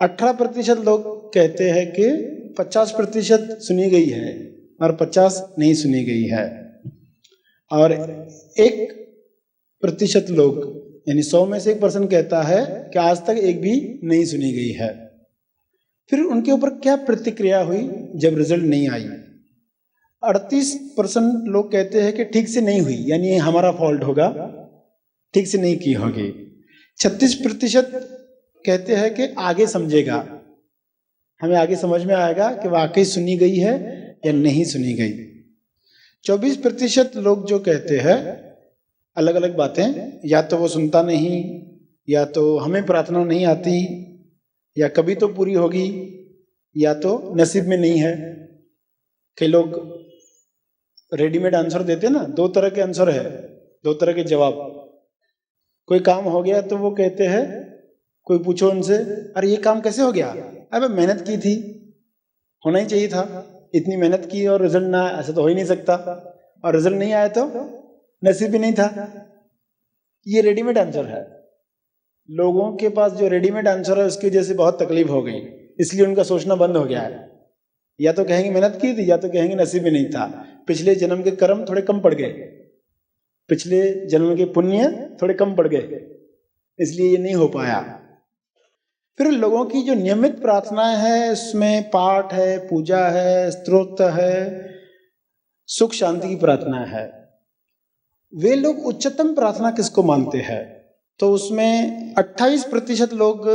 18% लोग कहते हैं कि 50% सुनी गई है और 50 नहीं सुनी गई है। और 1% लोग यानी 100 में से 1% कहता है कि आज तक एक भी नहीं सुनी गई है। फिर उनके ऊपर क्या प्रतिक्रिया हुई जब रिजल्ट नहीं आई। 38% लोग कहते हैं कि ठीक से नहीं हुई, यानी हमारा फॉल्ट होगा, ठीक से नहीं की होगी। 36% कहते हैं कि आगे समझेगा, हमें आगे समझ में आएगा कि वाकई सुनी गई है या नहीं सुनी गई। 24% लोग जो कहते हैं अलग अलग बातें, या तो वो सुनता नहीं, या तो हमें प्रार्थना नहीं आती, या कभी तो पूरी होगी, या तो नसीब में नहीं है। कई लोग रेडीमेड आंसर देते ना, 2 तरह के आंसर है, 2 तरह के जवाब। कोई काम हो गया तो वो कहते हैं, कोई पूछो उनसे, अरे ये काम कैसे हो गया? अबे मेहनत की थी, होना ही चाहिए था, इतनी मेहनत की और रिजल्ट ना, ऐसा तो हो ही नहीं सकता, और रिजल्ट नहीं आया तो नसीब ही नहीं था। ये रेडीमेड आंसर है। लोगों के पास जो रेडीमेड आंसर है उसकी वजह से बहुत तकलीफ हो गई, इसलिए उनका सोचना बंद हो गया है। या तो कहेंगे मेहनत की थी, या तो कहेंगे नसीब में नहीं था, पिछले जन्म के कर्म थोड़े कम पड़ गए, पिछले जन्म के पुण्य थोड़े कम पड़ गए, इसलिए ये नहीं हो पाया। फिर लोगों की जो नियमित प्रार्थनाएं है, उसमें पाठ है, पूजा है, स्तोत्र है, सुख शांति की प्रार्थना है। वे लोग उच्चतम प्रार्थना किसको मानते हैं? तो उसमें 28% लोग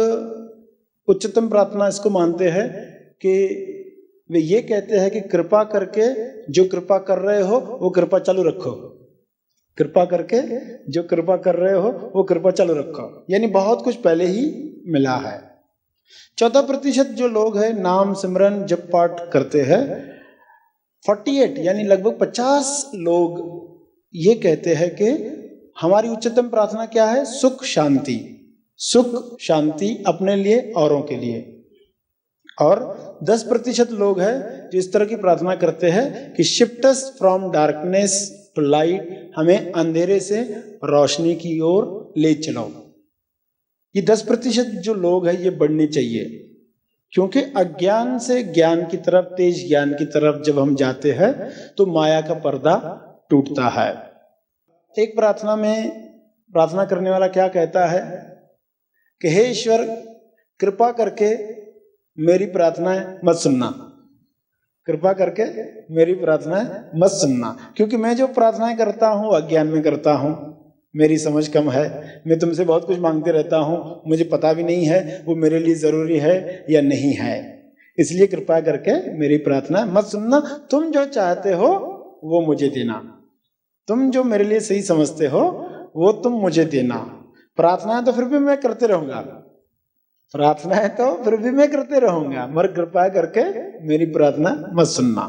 उच्चतम प्रार्थना इसको मानते हैं कि वे ये कहते हैं कि कृपा करके जो कृपा कर रहे हो वो कृपा चालू रखो, कृपा करके जो कृपा कर रहे हो वो कृपा चालू रखो, यानी बहुत कुछ पहले ही मिला है। 14% जो लोग हैं नाम सिमरन जप पाठ करते हैं। 48 यानी लगभग 50 लोग ये कहते हैं कि हमारी उच्चतम प्रार्थना क्या है? सुख शांति, सुख शांति अपने लिए औरों के लिए। और 10% लोग हैं जो इस तरह की प्रार्थना करते हैं कि shift us from darkness to light, हमें अंधेरे से रोशनी की ओर ले चलो। ये 10% जो लोग हैं ये बढ़ने चाहिए, क्योंकि अज्ञान से ज्ञान की तरफ, तेज ज्ञान की तरफ जब हम जाते हैं तो माया का पर्दा टूटता है। एक प्रार्थना में प्रार्थना करने वाला क्या कहता है कि हे ईश्वर, कृपा करके मेरी प्रार्थनाएं मत सुनना, कृपा करके मेरी प्रार्थनाएं मत सुनना, क्योंकि मैं जो प्रार्थनाएं करता हूँ अज्ञान में करता हूँ, मेरी समझ कम है, मैं तुमसे बहुत कुछ मांगते रहता हूँ, मुझे पता भी नहीं है वो मेरे लिए ज़रूरी है या नहीं है, इसलिए कृपा करके मेरी प्रार्थना मत सुनना। तुम जो चाहते हो वो मुझे देना, तुम जो मेरे लिए सही समझते हो वो तुम मुझे देना। प्रार्थनाएं तो फिर भी मैं करते रहूँगा, प्रार्थनाएं तो फिर भी मैं करते रहूँगा, मगर कृपा करके मेरी प्रार्थना मत सुनना।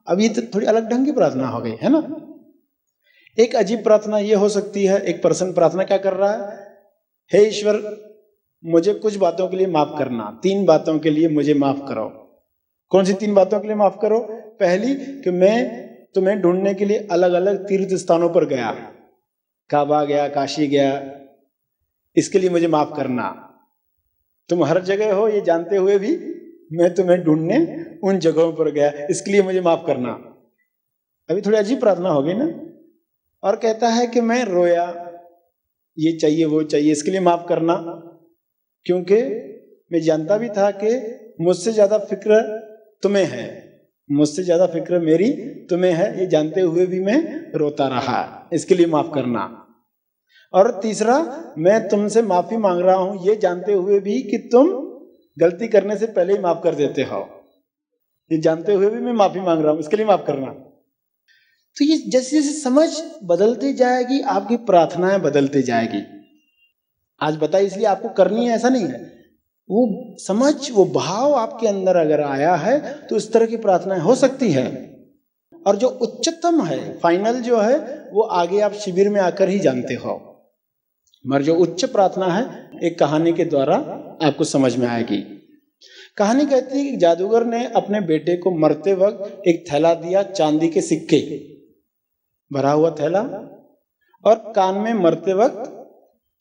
अब ये तो थोड़ी अलग ढंग की प्रार्थना हो गई है ना। एक अजीब प्रार्थना ये हो सकती है, एक पर्सन प्रार्थना क्या कर रहा है, हे ईश्वर मुझे कुछ बातों के लिए माफ करना, 3 बातों के लिए मुझे माफ करो। कौन सी 3 बातों के लिए माफ करो? पहली कि मैं तुम्हें ढूंढने के लिए अलग अलग तीर्थ स्थानों पर गया, काबा गया, काशी गया, इसके लिए मुझे माफ करना। तुम हर जगह हो ये जानते हुए भी मैं तुम्हें ढूंढने उन जगहों पर गया, इसके लिए मुझे माफ करना। अभी थोड़ी अजीब प्रार्थना होगी ना। और कहता है कि मैं रोया, ये चाहिए वो चाहिए, इसके लिए माफ करना, क्योंकि मैं जानता भी था कि मुझसे ज्यादा फिक्र तुम्हें है, मुझसे ज्यादा फिक्र मेरी तुम्हें है, ये जानते हुए भी मैं रोता रहा, इसके लिए माफ करना। और तीसरा, मैं तुमसे माफी मांग रहा हूं ये जानते हुए भी कि तुम गलती करने से पहले ही माफ कर देते हो, ये जानते हुए भी मैं माफी मांग रहा हूं, इसके लिए माफ करना। तो ये जैसे जैसे समझ बदलती जाएगी, आपकी प्रार्थनाएं बदलती जाएगी। आज बताइए, इसलिए आपको करनी है ऐसा नहीं है, वो समझ, वो भाव आपके अंदर अगर आया है तो इस तरह की प्रार्थनाएं हो सकती है। और जो उच्चतम है, फाइनल जो है, वो आगे आप शिविर में आकर ही जानते हो, मगर जो उच्च प्रार्थना है एक कहानी के द्वारा आपको समझ में आएगी। कहानी कहती है कि जादूगर ने अपने बेटे को मरते वक्त एक थैला दिया, चांदी के सिक्के भरा हुआ थैला, और कान में मरते वक्त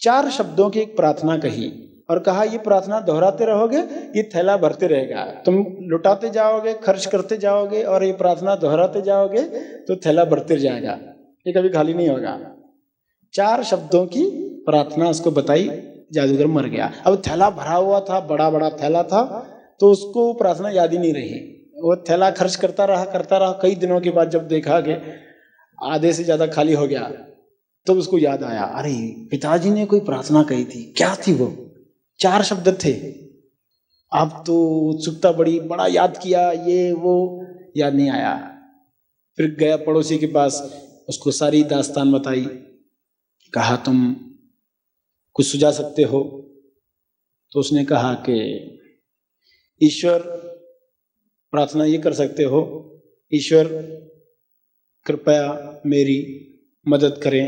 4 शब्दों की एक प्रार्थना कही और कहा ये प्रार्थना दोहराते रहोगे, ये थैला भरते रहेगा, तुम लुटाते जाओगे, खर्च करते जाओगे, और ये प्रार्थना दोहराते जाओगे तो थैला भरते जाएगा, ये कभी खाली नहीं होगा। 4 शब्दों की प्रार्थना उसको बताई, जादूगर मर गया। अब थैला भरा हुआ था, बड़ा बड़ा थैला था, तो उसको प्रार्थना याद ही नहीं रही, वो थैला खर्च करता रहा। कई दिनों के बाद जब देखा कि आधे से ज्यादा खाली हो गया, तो उसको याद आया, अरे पिताजी ने कोई प्रार्थना कही थी, क्या थी वो? 4 शब्द थे। अब तो उत्सुकता बड़ी, बड़ा याद किया, ये वो याद नहीं आया। फिर गया पड़ोसी के पास, उसको सारी दास्तान बताई, कहा तुम कुछ सुझा सकते हो? तो उसने कहा कि ईश्वर, प्रार्थना ये कर सकते हो, ईश्वर कृपया मेरी मदद करें,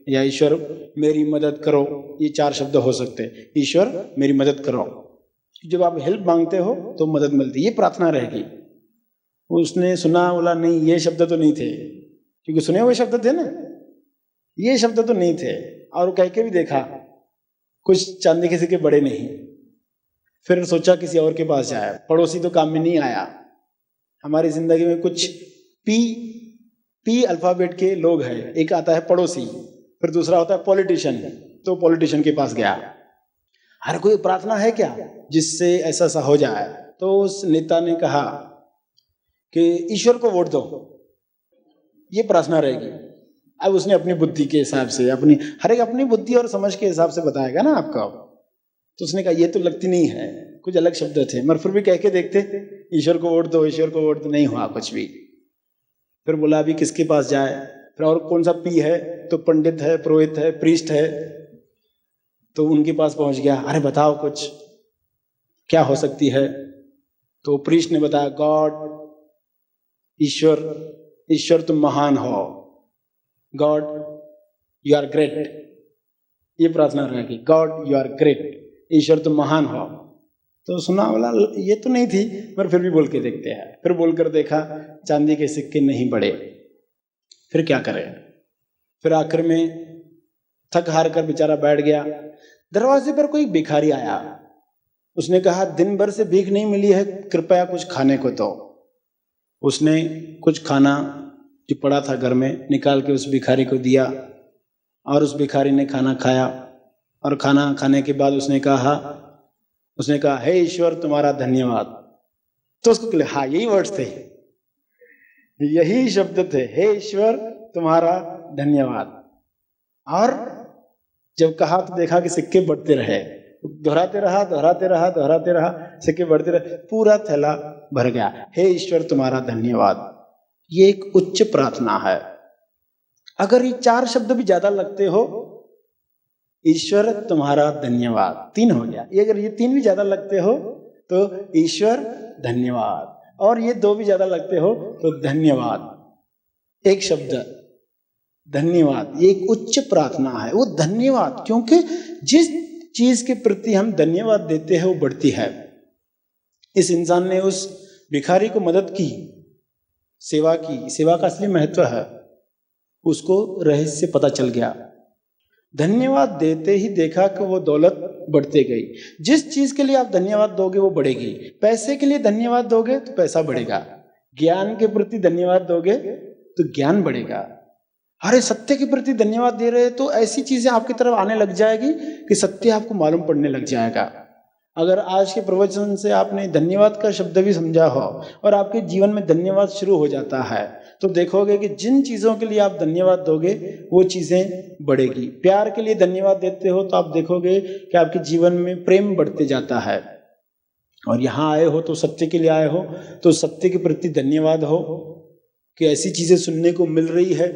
या ईश्वर मेरी मदद करो, ये 4 शब्द हो सकते हैं। ईश्वर मेरी मदद करो, जब आप हेल्प मांगते हो तो मदद मिलती, ये प्रार्थना रहेगी। उसने सुना, बोला नहीं ये शब्द तो नहीं थे, क्योंकि सुने हुए शब्द थे ना, ये शब्द तो नहीं थे। और कह के भी देखा, कुछ चांदी के सिक्के बड़े नहीं। फिर सोचा किसी और के पास जाए, पड़ोसी तो काम में नहीं आया। हमारी जिंदगी में कुछ पी अल्फाबेट के लोग हैं, एक आता है पड़ोसी, फिर दूसरा होता है पॉलिटिशियन, तो पॉलिटिशियन के पास गया, हर कोई प्रार्थना है क्या जिससे ऐसा सा हो जाए? तो उस नेता ने कहा कि ईश्वर को वोट दो, ये प्रार्थना रहेगी। अब उसने अपनी बुद्धि के हिसाब से, हर एक अपनी बुद्धि और समझ के हिसाब से बताएगा ना आपको। तो उसने कहा ये तो लगती नहीं है, कुछ अलग शब्द थे, मगर फिर भी कह के देखते, ईश्वर को वोट दो, ईश्वर को वोट दो, नहीं हुआ कुछ भी। फिर बोला अभी किसके पास जाए? फिर और कौन सा पी है? तो पंडित है, पुरोहित है, प्रीस्ट है, तो उनके पास पहुंच गया। अरे बताओ कुछ, क्या हो सकती है? तो प्रीस्ट ने बताया, गॉड, ईश्वर तुम महान हो, गॉड यू आर ग्रेट, ये प्रार्थना रहेगी, गॉड यू आर ग्रेट, ईश्वर तुम महान हो। तो सुना, बोला ये तो नहीं थी, पर फिर भी बोल के देखते हैं। फिर बोलकर देखा, चांदी के सिक्के नहीं बढ़े। फिर क्या करें? फिर आखिर में थक हार कर बेचारा बैठ गया। दरवाजे पर कोई भिखारी आया, उसने कहा दिन भर से भीख नहीं मिली है, कृपया कुछ खाने को दो। उसने कुछ खाना जो पड़ा था घर में निकाल के उस भिखारी को दिया, और उस भिखारी ने खाना खाया। और खाना खाने के बाद उसने कहा हे ईश्वर तुम्हारा धन्यवाद। तो उसको कहले, हाँ यही वर्ड्स थे, यही शब्द थे, हे ईश्वर तुम्हारा धन्यवाद। और जब कहा तो देखा कि सिक्के बढ़ते रहे, दोहराते रहा, सिक्के बढ़ते रहे, पूरा थैला भर गया। हे ईश्वर तुम्हारा धन्यवाद। ये एक उच्च प्रार्थना है। अगर ये 4 शब्द भी ज्यादा लगते हो, ईश्वर तुम्हारा धन्यवाद, 3 हो गया। ये अगर ये 3 भी ज्यादा लगते हो तो ईश्वर धन्यवाद, और ये 2 भी ज्यादा लगते हो तो धन्यवाद। एक शब्द धन्यवाद, ये एक उच्च प्रार्थना है। वो धन्यवाद, क्योंकि जिस चीज के प्रति हम धन्यवाद देते हैं वो बढ़ती है। इस इंसान ने उस भिखारी को मदद की, सेवा की, सेवा का असली महत्व है, उसको रहस्य पता चल गया। धन्यवाद देते ही देखा कि वो दौलत बढ़ते गई। जिस चीज के लिए आप धन्यवाद दोगे वो बढ़ेगी। पैसे के लिए धन्यवाद दोगे तो पैसा बढ़ेगा, ज्ञान के प्रति धन्यवाद दोगे तो ज्ञान बढ़ेगा। अरे सत्य के प्रति धन्यवाद दे रहे हैं तो ऐसी चीजें आपकी तरफ आने लग जाएगी कि सत्य आपको मालूम पड़ने लग जाएगा। अगर आज के प्रवचन से आपने धन्यवाद का शब्द भी समझा हो और आपके जीवन में धन्यवाद शुरू हो जाता है तो देखोगे कि जिन चीज़ों के लिए आप धन्यवाद दोगे वो चीज़ें बढ़ेगी। प्यार के लिए धन्यवाद देते हो तो आप देखोगे कि आपके जीवन में प्रेम बढ़ते जाता है। और यहाँ आए हो तो सत्य के लिए आए हो तो सत्य के प्रति धन्यवाद हो कि ऐसी चीज़ें सुनने को मिल रही है।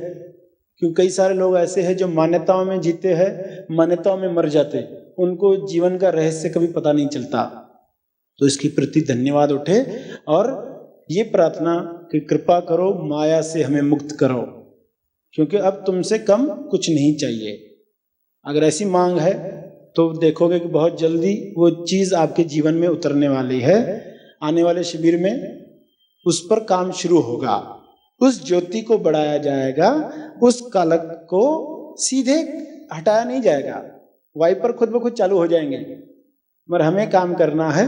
क्योंकि कई सारे लोग ऐसे हैं जो मान्यताओं में जीते हैं, मान्यताओं में मर जाते, उनको जीवन का रहस्य कभी पता नहीं चलता। तो इसके प्रति धन्यवाद उठे और ये प्रार्थना कि कृपा करो, माया से हमें मुक्त करो, क्योंकि अब तुमसे कम कुछ नहीं चाहिए। अगर ऐसी मांग है तो देखोगे कि बहुत जल्दी वो चीज़ आपके जीवन में उतरने वाली है। आने वाले शिविर में उस पर काम शुरू होगा, उस ज्योति को बढ़ाया जाएगा, उस कालक को सीधे हटाया नहीं जाएगा, वाइपर खुद ब खुद चालू हो जाएंगे। मगर हमें काम करना है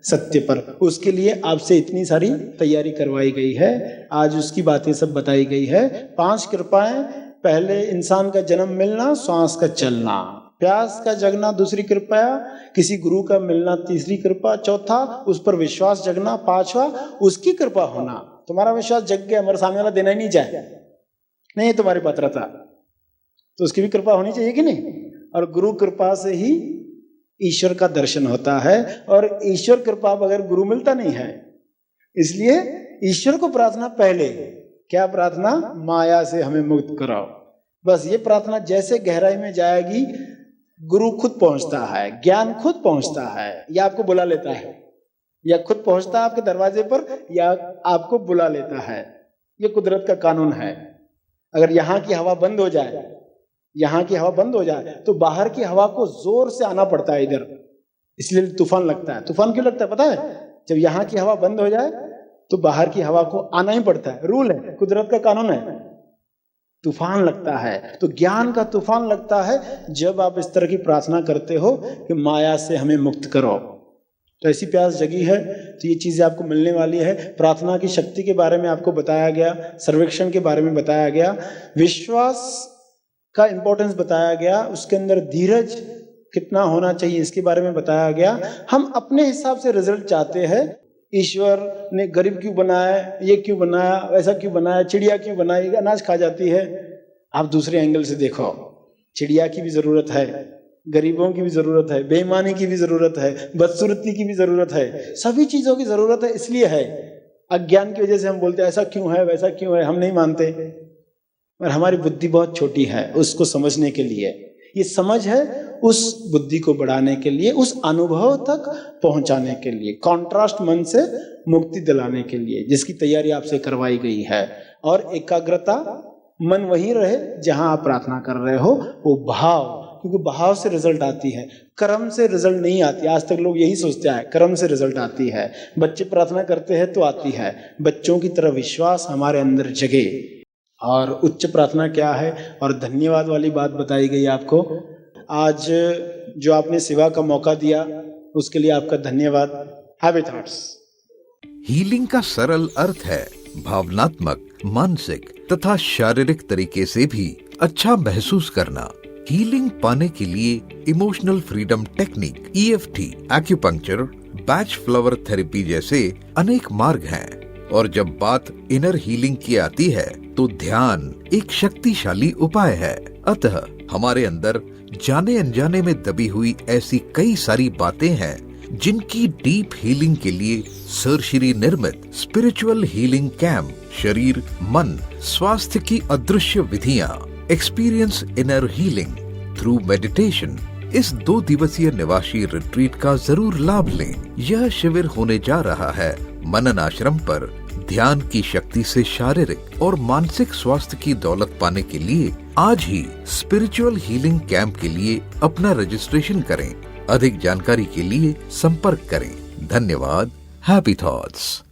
सत्य पर। उसके लिए आपसे इतनी सारी तैयारी करवाई गई है, आज उसकी बातें सब बताई गई है। 5 कृपाएं, पहले इंसान का जन्म मिलना, श्वास का चलना, प्यास का जगना दूसरी कृपा, किसी गुरु का मिलना तीसरी कृपा, चौथा उस पर विश्वास जगना, 5वां उसकी कृपा होना। तुम्हारा विश्वास जग गया, हमारे सामने वाला देना ही नहीं चाहे, नहीं है तुम्हारी पात्रता, तो उसकी भी कृपा होनी चाहिए कि नहीं। और गुरु कृपा से ही ईश्वर का दर्शन होता है और ईश्वर कृपा बगैर गुरु मिलता नहीं है। इसलिए ईश्वर को प्रार्थना पहले, क्या प्रार्थना? माया से हमें मुक्त कराओ। बस ये प्रार्थना जैसे गहराई में जाएगी गुरु खुद पहुंचता है, ज्ञान खुद पहुंचता है, या आपको बुला लेता है, या खुद पहुंचता है आपके दरवाजे पर, या आपको बुला लेता है। ये कुदरत का कानून है। अगर यहाँ की हवा बंद हो जाए, यहाँ की हवा बंद हो जाए तो बाहर की हवा को जोर से आना पड़ता है इधर, इसलिए तूफान लगता है। तूफान क्यों लगता है पता है? जब यहाँ की हवा बंद हो जाए तो बाहर की हवा को आना ही पड़ता है, रूल है, कुदरत का कानून है। तूफान लगता है तो ज्ञान का तूफान लगता है जब आप इस तरह की प्रार्थना करते हो कि माया से हमें मुक्त करो। तो ऐसी प्यास जगी है तो ये चीज़ें आपको मिलने वाली है। प्रार्थना की शक्ति के बारे में आपको बताया गया, सर्वेक्षण के बारे में बताया गया, विश्वास का इंपॉर्टेंस बताया गया, उसके अंदर धीरज कितना होना चाहिए इसके बारे में बताया गया। हम अपने हिसाब से रिजल्ट चाहते हैं। ईश्वर ने गरीब क्यों बनाया, ये क्यों बनाया, ऐसा क्यों बनाया, चिड़िया क्यों बनाई, अनाज खा जाती है। आप दूसरे एंगल से देखो, चिड़िया की भी ज़रूरत है, गरीबों की भी ज़रूरत है, बेईमानी की भी ज़रूरत है, बदसूरती की भी ज़रूरत है, सभी चीज़ों की ज़रूरत है। इसलिए है अज्ञान की वजह से हम बोलते हैं ऐसा क्यों है, वैसा क्यों है, हम नहीं मानते। और हमारी बुद्धि बहुत छोटी है उसको समझने के लिए। ये समझ है उस बुद्धि को बढ़ाने के लिए, उस अनुभव तक पहुंचाने के लिए, कॉन्ट्रास्ट मन से मुक्ति दिलाने के लिए, जिसकी तैयारी आपसे करवाई गई है। और एकाग्रता, मन वहीं रहे जहां आप प्रार्थना कर रहे हो, वो भाव, क्योंकि भाव से रिजल्ट आती है, कर्म से रिजल्ट नहीं आती। आज तक लोग यही सोचते हैं कर्म से रिजल्ट आती है। बच्चे प्रार्थना करते हैं तो आती है। बच्चों की तरह विश्वास हमारे अंदर जगे। और उच्च प्रार्थना क्या है, और धन्यवाद वाली बात बताई गई आपको। आज जो आपने सेवा का मौका दिया उसके लिए आपका धन्यवाद। Happy thoughts. हीलिंग का सरल अर्थ है भावनात्मक, मानसिक तथा शारीरिक तरीके से भी अच्छा महसूस करना। हीलिंग पाने के लिए emotional freedom technique, EFT, acupuncture, batch flower therapy जैसे अनेक मार्ग हैं। और जब बात इनर हीलिंग की आती है तो ध्यान एक शक्तिशाली उपाय है। अतः हमारे अंदर जाने अनजाने में दबी हुई ऐसी कई सारी बातें हैं जिनकी डीप हीलिंग के लिए सर श्री निर्मित स्पिरिचुअल हीलिंग कैंप, शरीर मन स्वास्थ्य की अदृश्य विधियां, experience inner healing through meditation, इस 2 दिवसीय निवासी रिट्रीट का जरूर लाभ लें। यह शिविर होने जा रहा है मनन आश्रम पर। ध्यान की शक्ति से शारीरिक और मानसिक स्वास्थ्य की दौलत पाने के लिए आज ही स्पिरिचुअल हीलिंग कैंप के लिए अपना रजिस्ट्रेशन करें। अधिक जानकारी के लिए संपर्क करें। धन्यवाद। Happy thoughts.